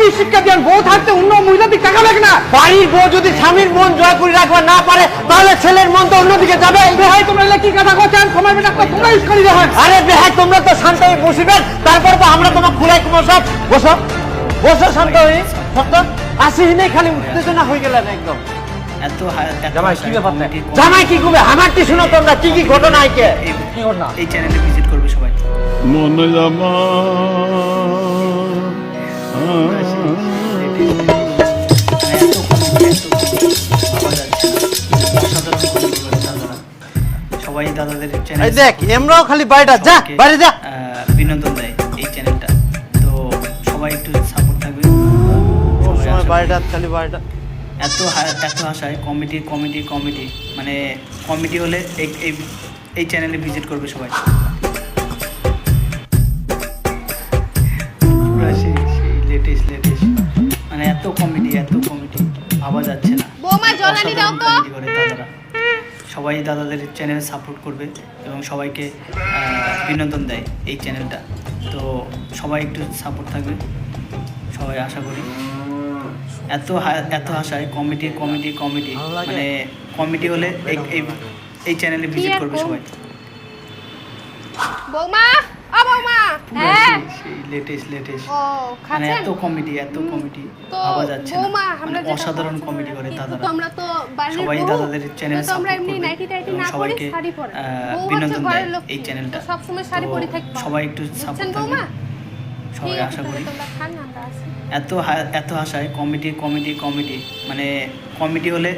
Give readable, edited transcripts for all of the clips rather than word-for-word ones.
কি শিক্ষা দেন? বউ থাকতে অন্য মহিলা দিকে তাকাবে না। বাড়ির বউ যদি স্বামীর মন জয় করে রাখবা না পারে তাহলে ছেলের মন তো অন্যদিকে যাবে। বেহাই তোমরা কি কথা বলছেন? সময় বেটা তোমরা ইস্কারি দেখেন। আরে বেহাই তোমরা তো শান্ত হয়ে বসিবেন, তারপর তো আমরা তোমাকে খুলাই কুমার সব বসো বসো শান্ত হয়ে। সত্য আসিস নেই, খালি উত্তেজনা হয়ে গেলেন একদম। জামাই কি ব্যাপার? জামাই কি করবে? আমার কি শুনো তোমরা কি কি ঘটনা আইকে? কি ঘটনা? এই চ্যানেলে ভিজিট করবে সবাই। মনে জামা সবাই দাদাদের চ্যানেল এই দেখ এমরাও খালি বাইরে যা, বাইরে যা। বিনোদন দেয় এই চ্যানেলটা, তো সবাই একটু সাপোর্ট থাকবে। সময় বাইরে খালি বাইরে এত হাসায় কমেডি কমেডি কমেডি, মানে কমেডি হলে এই চ্যানেলে ভিজিট করবে সবাই। লেটেস্ট মানে এত কমেডি ভাবা যাচ্ছে না। করে দাদারা সবাই দাদাদের চ্যানেলে সাপোর্ট করবে এবং সবাইকে বিনোদন দেয় এই চ্যানেলটা, তো সবাই একটু সাপোর্ট থাকবে সবাই আশা করি। এত হাসায় কমেডি কমেডি কমেডি, মানে কমেডি হলে এই চ্যানেলে ভিজিট করবে সবাই। বৌমা ও বৌমা, হ্যাঁ লেটেস্ট মানে এত কমেডি ভাবা যাচ্ছে না, মানে অসাধারণ কমেডি করে দাদারা। সবাই দাদাদের চ্যানেলে সাপোর্ট করবে এবং সবাইকে বিনোদন দেয় এই চ্যানেলটা, তো সবাই একটু সাপোর্ট থাকবে সবাই আশা করি। এত হাসায় কমেডি কমেডি কমেডি, মানে কমেডি হলে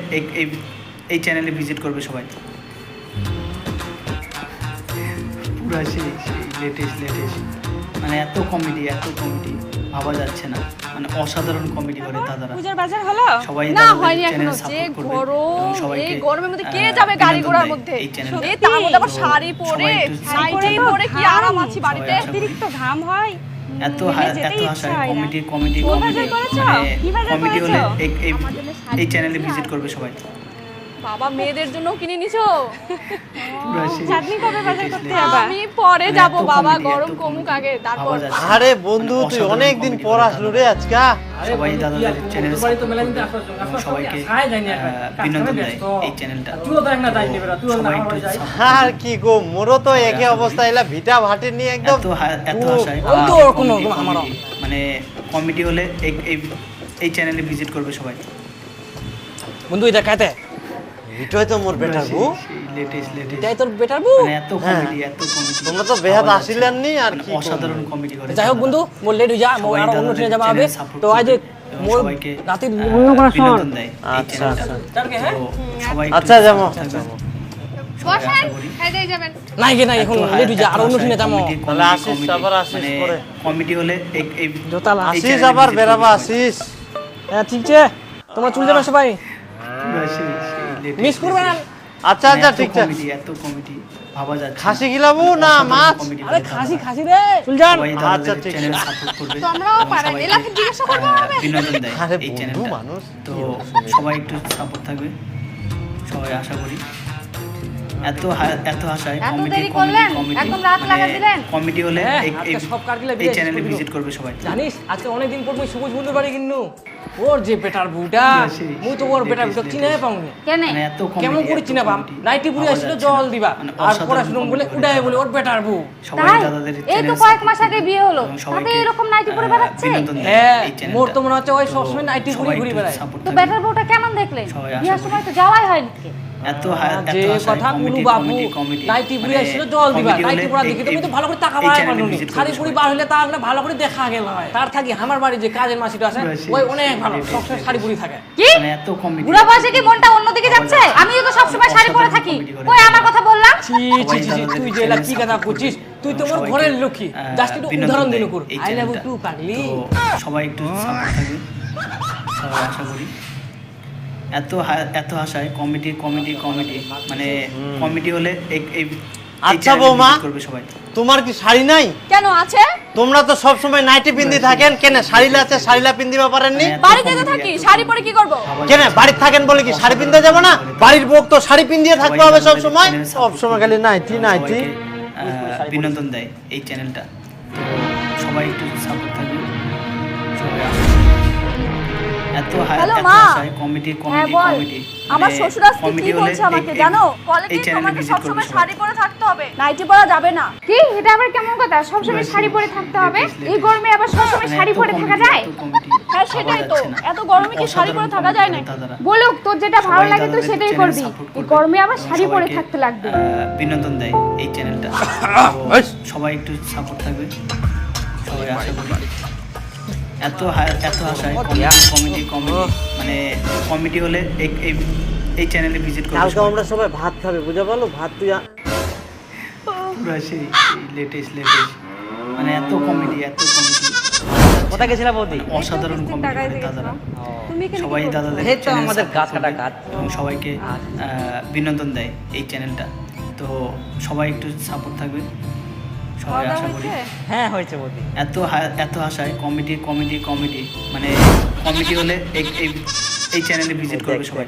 এই চ্যানেলে ভিজিট করবে সবাই। পুরা সেই লেটেস্ট মানে এত কমেডি ভাবা যাচ্ছে না, মানে অসাধারণ কমেডি করে দাদারা। পূজার বাজার হলো? সবাই না হয়নি এখনো। যে সাপোর্ট করবে গরম, এবং সবাইকে এই গরমের মধ্যে কে যাবে গাড়ি ঘোড়ার মধ্যে? এই তার মধ্যে আবার শাড়ি পরে, নাইটি পরে কি আরাম আছি বাড়িতে। অতিরিক্ত ঘাম হয়। এত হাসায় কমেডি কমেডি মানে কমেডি হলে এই চ্যানেলে ভিজিট করবে সবাই। বাবা মেয়েদের জন্য কিনে নিছো? চাটনি কবে বাজার করতে যাবা? আমি পরে যাব বাবা, গরম কমুক আগে তারপর। আরে বন্ধু তুই অনেক দিন পর আসলো রে আজকে। সবাই দাদাদের চ্যানেলে সবাইকে বিনোদন দেয় এই চ্যানেলটা, সবাই একটু আর কি গো মোরও তো একই অবস্থা, এলা ভিটা ভাটে নিয়ে একদম এত হাসায় মানে কমেডি হলে এই চ্যানেলে ভিজিট করবে সবাই। বন্ধু এটা কাতে ভিটোয় তো মোর বেটার বউ, লেটেস্ট এটাই তোর বেটার বউ। মানে এত কমেডি তোমরা তো বেহাত আসিলেন নি আর কি অসাধারণ কমেডি করে। যাই হোক বন্ধু মোর লেট হয়ে যা, মোর আর অন্য ট্রেনে যাওয়া হবে, তো আজ মোর সবাইকে রাতে অন্য কোনো বিনোদন দেয় এই আচ্ছা চ্যানেলটা, আচ্ছা তো সবাই আচ্ছা যাবো। বসেন খাইতে যাবেন। নাই গে নাই এখন লেট হয়ে যা, আর অন্য ট্রেনে যাবো। তাহলে আসিস আবার আসিস পরে। কমেডি হলে জোতাল আসিস আবার বেরাবা আসিস। হ্যাঁ ঠিক আছে, তোমরা চলে যাবে সবাই, মিস করবে না। আচ্ছা আচ্ছা ঠিক আছে। এত কমেডি ভাবা যাচ্ছে। খাসি খিলাবো না মাছ? আরে খাসি রে চল যান। আচ্ছা ঠিক আছে। সাপোর্ট করবে তোমরাও পারেন, এলাকে জিজ্ঞাসা করবো হবে। বিনোদন দেয় আরে এই বন্ধু চ্যানেলটা, মানুষ তো সবাই একটু সাপোর্ট থাকবে সবাই আশা করি। এত হাসায় এত কমেডি দেরি করলেন? কমেডি একদম রাত লাগা দিলেন? কমেডি হলে হ্যাঁ, আজকে সব কাটলে এই বিয়ে চ্যানেলে করে ভিজিট করবে সবাই। জানিস আজকে অনেকদিন পর মুই সবুজ বন্ধুর বাড়ি কিনু, ওর যে বেটার বুটা মুই তো ওর বেটার বুটা চিনে পাউনি। কেনে? মানে এত কেমন করে চিনা পাম? নাইটি পুরি আসছিল জল দিবা আর পড়াশোনা বলে উড়াই বলে ওর বেটার বউ। সবাই তাই? দাদাদের এই তো কয়েক মাস আগে বিয়ে হলো, তাতে এরকম নাইটি পরে বেড়াচ্ছে? হ্যাঁ মোর তো মনে হচ্ছে ওই সবসময় নাইটি পুরি ঘুরি বেড়ায়। তো বেটার বউটা কেমন দেখলেন? বিয়ের সময় তো যাওয়াই হয়নি। এত যে কথা কুলু বাবু নাইটি পুরি আসছিল জল দিবা, নাইটি পরা দেখি তুমি তো ভালো করে তাকাবা পারনি, শাড়ি পুরি বার হলে তা ভালো করে দেখা গেল হয়। তার থাকি আমার বাড়ি যে কাজের মাসিটা আছে ওই অনেক ভালো, সবসময় শাড়ি পুরি থাকে। কি মানে এত কমেডি বুড়া বয়সে কি মনটা অন্যদিকে যাচ্ছে? আমিও তো সবসময় শাড়ি পরে থাকি, কই আমার কথা বললাম? ছি ছি ছি তুই যে এলা কি কথা করছিস? তুই তো মোর ঘরের লক্ষ্মী, জাস্ট একটু উদাহরণ দিন কর। আই লাভ ইউ টু পাগলি। সবাই একটু সাপোর্ট থাকবে সবাই আশা করি। এত হাসায় কমেডি মানে কমেডি হলে আচ্ছা বৌমা করবে সবাই। তোমার কি শাড়ি নাই? কেন আছে? তোমরা তো সব সময় নাইটি পিন্দি থাকেন, কেন শাড়িলা আছে শাড়িলা পিন্দিবা পারেননি? বাড়িতে তো থাকি, শাড়ি পরে কি করব? কেন বাড়িতে থাকেন বলে কি শাড়ি পিনতে যাব না? বাড়ির বউ তো শাড়ি পিন্দিয়ে থাকতে হবে সব সময়, সব সময় খালি নাইটি নাইটি। বিনোদন দেয় এই চ্যানেলটা, তো সবাই একটু সাপোর্ট থাকবে সবাই। হ্যালো মা, হ্যাঁ বল। আমার শ্বশুর আজকে কি বলছে আমাকে জানো? বলে কি তোমাকে সবসময় শাড়ি পরে থাকতে হবে, নাইটি পরা যাবে না। কি এটা আবার কেমন কথা? সবসময় শাড়ি পরে থাকতে হবে? এই গরমে আবার সবসময় শাড়ি পরে থাকা যায়? হ্যাঁ সেটাই তো, এত গরমে কি শাড়ি পরে থাকা যায় না? বলুক তোর যেটা ভালো লাগে তুই সেটাই করবি। এই গরমে আবার শাড়ি পরে থাকতে লাগবে। বিনোদন দেয় এই চ্যানেলটা, সবাই একটু সাপোর্ট থাকবে, সবাই আশা করি। এত আশায় কমেডি মানে কমেডি হলে এই চ্যানেলে ভিজিট করবে। কালকে আমরা সবাই ভাত খাবে, বুঝা পারলো? ভাত তুই পুরো সেই লেটেস্ট মানে এত কমেডি কোথায় গেছিলা বৌদি? অসাধারণ কমেডি দাদারা, তুমি কি সবাই দাদাদের এই তো channel আমাদের support গাছ কাটা করবে কাজ। এবং সবাইকে বিনোদন দেয় এই চ্যানেলটা, তো সবাই একটু সাপোর্ট থাকবে, সবাই আশা করি। হ্যাঁ হয়েছে বৌদি। এত আশায় কমেডি মানে কমেডি হলে এই চ্যানেলে ভিজিট করবে সবাই।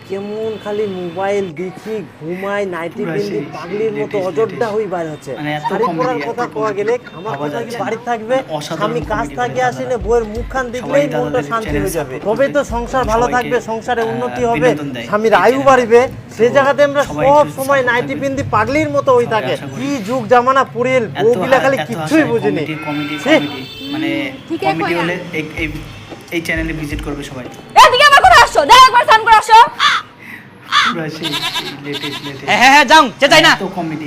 কেমন খালি মোবাইল দেখি ঘুমাই, নাইটি পিন্দি পাগলির মতো অযোধ্যা হই বাইরে হচ্ছে। মানে এত শাড়ি পরার comedy, কথা এত কোয়া গেলে আমার ভাবা কথা যাচ্ছে না। বাড়ি থাকবে, অসাধারণ আমি কাজ comedy থেকে করে আসি না, দাদারা। বইয়ের মুখখান দেখলেই সবাই মনটা দাদাদের শান্তি channel হয়ে যাবে। support তবে তো করবে, সংসার ভালো সবাইকে, থাকবে, সংসারে উন্নতি হবে, বিনোদন দেয় স্বামীর এই আয়ু channel। বাড়বে। সে তো জায়গাতে আমরা সবাই সব একটু সময় support নাইটি থাকবে। পিন্দি পাগলির মতো হই সবাই থাকে। আশা করি। কি যুগ জামানা পড়িল, বউগুলা খালি কিছুই বুঝিনি। কমেডি ছি। মানে ঠিক আছে, কমেডি কয়া। হলে এই চ্যানেলে ভিজিট করবে সবাই। এদিকে আবার করে আসছো, দেখ একবার স্নান করে আসো। পুরো সেই লেটেস্ট হ্যাঁ যাও চেতাই না। এত কমেডি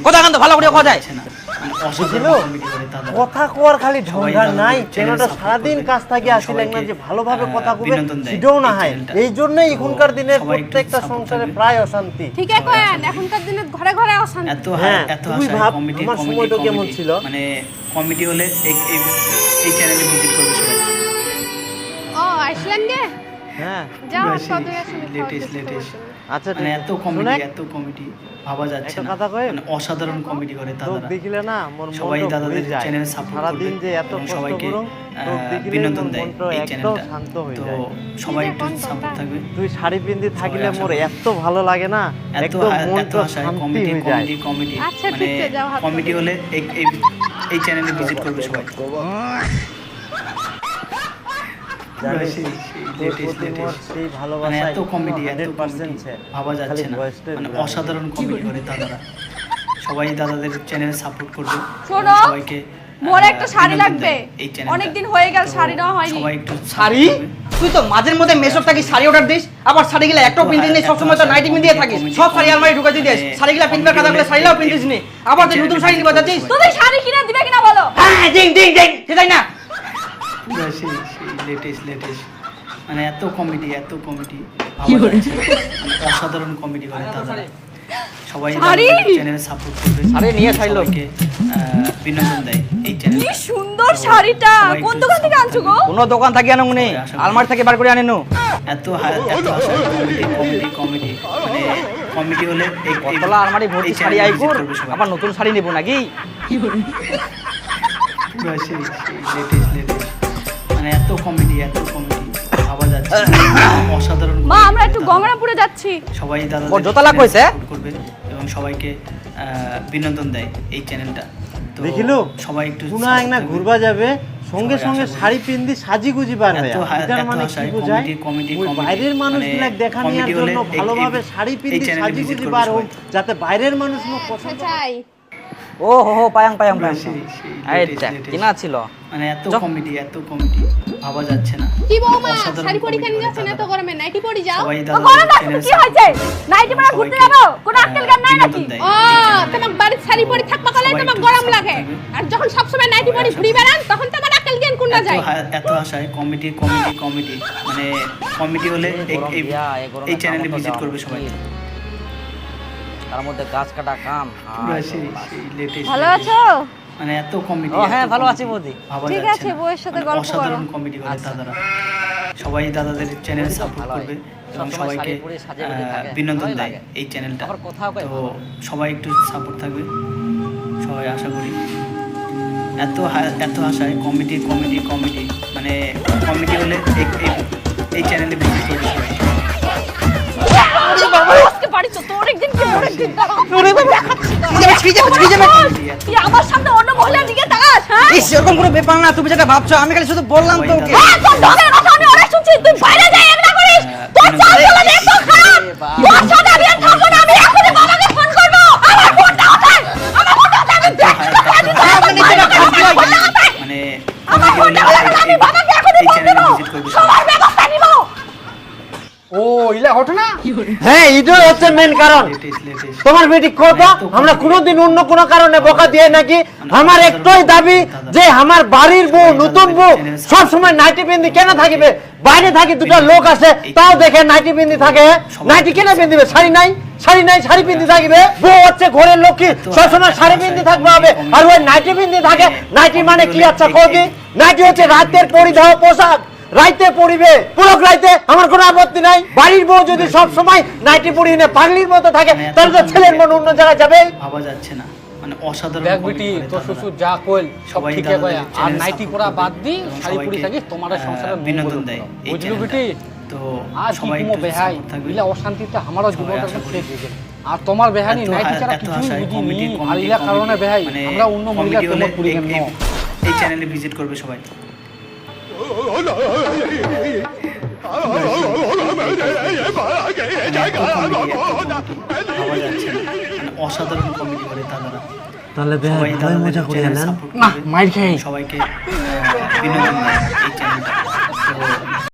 কথা কান্ত ভালো করে কথা যায়। না মানে অসাধারণ কমেডি করে দাদারা। কথা কোয়ার খালি ঢঙ্গার দাদাদের নাই, channel চ্যানেলটা support সারাদিন করবে, কাজ থাকে এবং আসিলেন না সবাইকে, যে ভালোভাবে কথা কবে বিনোদন দেয় সেটাও না এই হয়। চ্যানেলটা। এই জন্যই তো এখনকার দিনের সবাই একটু প্রত্যেকটা support সংসারে করবে। প্রায় অশান্তি। ঠিক আছে কয়েন, এখনকার দিনে ঘরে ঘরে অশান্তি। হ্যাঁ, এত তুই আশায় ভাব কমেডি আমার সময়টা কেমন ছিল। মানে কমেডি হলে এই চ্যানেলে ভিজিট করবে সবাই। ও আইসল্যান্ডে হ্যাঁ যাও, পুরো সব সেই জায়গায় লেটেস্ট আচ্ছা মানে ঠিক এত আছে। কমেডি ভাবা যাচ্ছে একটা না, কথা কই? মানে অসাধারণ কমেডি করে লোক দাদারা। দেখিলে না মোর সবাই মনটা দাদাদের ভরে যায়। চ্যানেল সাপোর্ট করবে সারাদিন যে এত এবং কষ্ট সবাইকে করুম, লোক দেখিলে বিনোদন মোর দেয় মনটা এই একদম চ্যানেলটা, শান্ত হয়ে তো যায়। সবাই একটু সাপোর্ট থাকবে। তুই শাড়ি পিন্দি থাকিলে আশা মোর করি। এত ভালো লাগে না, এত একদম এত মনটা আশায় শান্তি কমেডি হয়ে যায়। আচ্ছা, মানে ঠিক আছে, যাও, হাত কমেডি ধরো। হলে এই চ্যানেলে ভিজিট করবে সবাই। জানিস, সেই তোর প্রতি মোর সেই মানে ভালোবাসা এত কমেডি 100% ছে। ভাবা যাচ্ছে খালি না, বয়সটা মানে দিলাম। অসাধারণ কমেডি করে দাদারা। সবাই দাদাদের চ্যানেল সাপোর্ট করবে, শোনো, এবং সবাইকে মোর একটা শাড়ি বিনোদন লাগবে। দেয় এই চ্যানেলটা। অনেকদিন হয়ে গেল তো শাড়ি নেওয়া হয়নি। সবাই একটু শাড়ি? তুই তো মাঝের মধ্যে মেসর থাকি শাড়ি অর্ডার দিস, আবার শাড়িগুলো একটাও পিন্দিস নি, সবসময় তো নাইটি পিন্দিয়ে থাকিস। সব শাড়ি আলমারি ঢুকাই দিস, শাড়িগুলো পিনবার কথা বলে শাড়িটাও পিন্দিস নি, আবার তুই নতুন শাড়ি নিবা যাচ্ছিস। তুমি শাড়ি কিনে দিবে কিনা বলো? হ্যাঁ ডিং সেটাই না। পুরো সেই লেটেস্ট মানে এত কমেডি ভাবা যাচ্ছে না, মানে অসাধারণ কমেডি করে দাদারা। সবাই শাড়ি? চ্যানেল সাপোর্ট করবে, শাড়ি নিয়ে ছাড়লো। সবাইকে বিনোদন দেয় এই কি চ্যানেলটা। সুন্দর শাড়িটা, সবাই কোন একটু দোকান থেকে support আনছো গো? করবে। কোনো দোকান থাকি আনো মনে, আলমারি থেকে বার করে আনে নো। এত আশায় কমেডি মানে কমেডি হলে কতলা আলমারি ভর্তি শাড়ি আইকুর, আবার নতুন শাড়ি নেবো নাকি? পুরো সেই লেটেস্ট মানে এত কমেডি ভাবা যাচ্ছে না, অসাধারণ মা comedy আমরা একটু করে দাদারা। গঙ্গনাপুরে যাচ্ছি। সবাই দাদাদের ওর জোতা লাগ হয়েছে? support করবে এবং সবাইকে বিনোদন দেয় এই চ্যানেলটা, তো দেখিলো সবাই একটু কোনা support একনা থাকবে। ঘুরবা যাবে, সঙ্গে সবাই সঙ্গে আশা করি। শাড়ি পিন্দি সাজি গুজি বার হয়। এত এটার মানে কি আশায় বোঝায়? comedy ওই বাইরের মানুষগুলা মানে দেখা নেওয়ার comedy হলে জন্য ভালোভাবে শাড়ি এই পিন্দি চ্যানেলে সাজি visit গুজি করবে বার হোক, সবাই। যাতে বাইরের মানুষ মুখ পছন্দ চাই ও হো পায়াং সেই এইটা কিনা ছিল। মানে এত কমেডি ভাবা যাচ্ছে না। কি বৌমা অসাধারণ শাড়ি পরি কেন comedy যাচ্ছ করে না, এত দাদারা। গরমে নাইটি পরি যাও। সবাই ও দাদাদের গরম লাগছে, channel কি support হয়েছে? করবে, নাইটি পরে ঘুরতে সবাইকে, যাবো, কোনো আক্কেল জ্ঞান নাই নাকি? বিনোদন দেয় ও এই চ্যানেলটা। তোমার বাড়ির শাড়ি পরি থাকবা কলে সবাই তোমার একটু গরম support লাগে, করবে। আর যখন সব সময় নাইটি পরি ঘুরি বেড়ান তখন তোমার আক্কেল জ্ঞান কোন না যায়। এত আশায় কমেডি মানে কমেডি হলে এই চ্যানেলে ভিজিট করবে সবাই। তার মধ্যে গাছ কাটা কাম। পুরো সেই লেটেস্ট ভালো আছো? মানে এত কমেডি ও হ্যাঁ ভালো আছি বৌদি। ভাবা ঠিক যাচ্ছে আছে, না, বউয়ের সাথে মানে গল্প করো। অসাধারণ কমেডি করে দাদারা। সবাই দাদাদের চ্যানেল সাপোর্ট করবে এবং সবসময় সবাইকে শাড়ি পরে সাজে গুজে থাকে, বিনোদন ভালোই দেয় লাগে। এই চ্যানেলটা, আবার কথাও কয় তো ভালো। সবাই একটু সাপোর্ট থাকবে, সবাই আশা করি। এত আশায় কমেডি মানে কমেডি হলে এই চ্যানেলে ভিজিট করবে সবাই। আজকে বাড়ি চল, তোর একদিন কি মোর একদিন দাঁড়া। তুই আমার সামনে অন্য মহিলার দিকে তাকাস, হ্যাঁ? এরকম কোনো ব্যাপার না, তুমি যেটা ভাবছো আমি খালি শুধু বললাম তো ওকে। হ্যাঁ, তোর ঢঙের কথা আমি অনেক শুনছি বলছি তুই বাইরে যা এগুলা করিস তোর চালচলন এত খারাপ তোর সাথে আমি আর থাকবো না আমি এখনই বাবাকে ফোন করব আমার ফোনটা উঠান আমার ফোনটা উঠান আমি মানে আমার ফোনটা উঠান আমি বাবাকে এখনই ফোন দেব সবার ব্যবস্থা নিব ও ইলা ঘটনা হ্যাঁ এটাই হচ্ছে মেন কারণ তোমার বেটি কত আমরা কোনোদিন অন্য কোনো কারণে বকা দিয়ে নাকি আমার একটাই দাবি যে আমার বাড়ির বউ নতুন বউ সব সময় নাইটি পিন্দি কেন থাকিবে বাইরে থাকি দুটো লোক আসে তাও দেখে নাইটি পিন্দি থাকে নাইটি কেন পিন্দিবে শাড়ি নাই শাড়ি পিন্দি থাকিবে বউ হচ্ছে ঘরের লক্ষ্মী সবসময় শাড়ি পিন্দি থাকবে হবে আর ওই নাইটি পিন্দি থাকে নাইটি মানে কি আচ্ছা কদি নাইটি হচ্ছে রাতের পরিধান পোশাক রাইতে পরিবে পুরো রাইতে আমার কোনো আপত্তি নাই বাড়ির বউ যদি সব সময় নাইটি পরিয়ে নে পাগলির মতো থাকে তাহলে তো ছেলের মন অন্য জায়গায় যাবে ভাবা যাচ্ছে না মানে অসাধারণ দেখ বেটি তোর শ্বশুর যা কইল সব সবাই ঠিকই কয় দাদাদের আর channel নাইটি support পরা করবে বাদ দি এবং শাড়ি পরি সবাইকে, থাকিস তোমার সংসারে বিনোদন দেয় এই বুঝলি চ্যানেলটা। বেটি তো আর সবাই কি একটু বেহাই support থাকবে। ইলা অশান্তিতে আমারও সবাই জীবনটা আশা করি। শেষ হয়ে গেল আর তোমার বেহানি এত নাইটি ছাড়া এত কিছু আশায় বুঝিনি comedy, আর ইলা কারণে বেহাই মানে আমরা অন্য মহিলা comedy হলে প্রেমে পড়ি কেন এই চ্যানেলে ভিজিট করবে সবাই ভাবা যাচ্ছে না মানে অসাধারণ কমেডি করে তারা তাহলে সবাই ভাই মজা দাদাদের করে channel এলেন support না করবে মাইর খাই সবাইকে বিনোদন দেয় এই চ্যানেলটা তো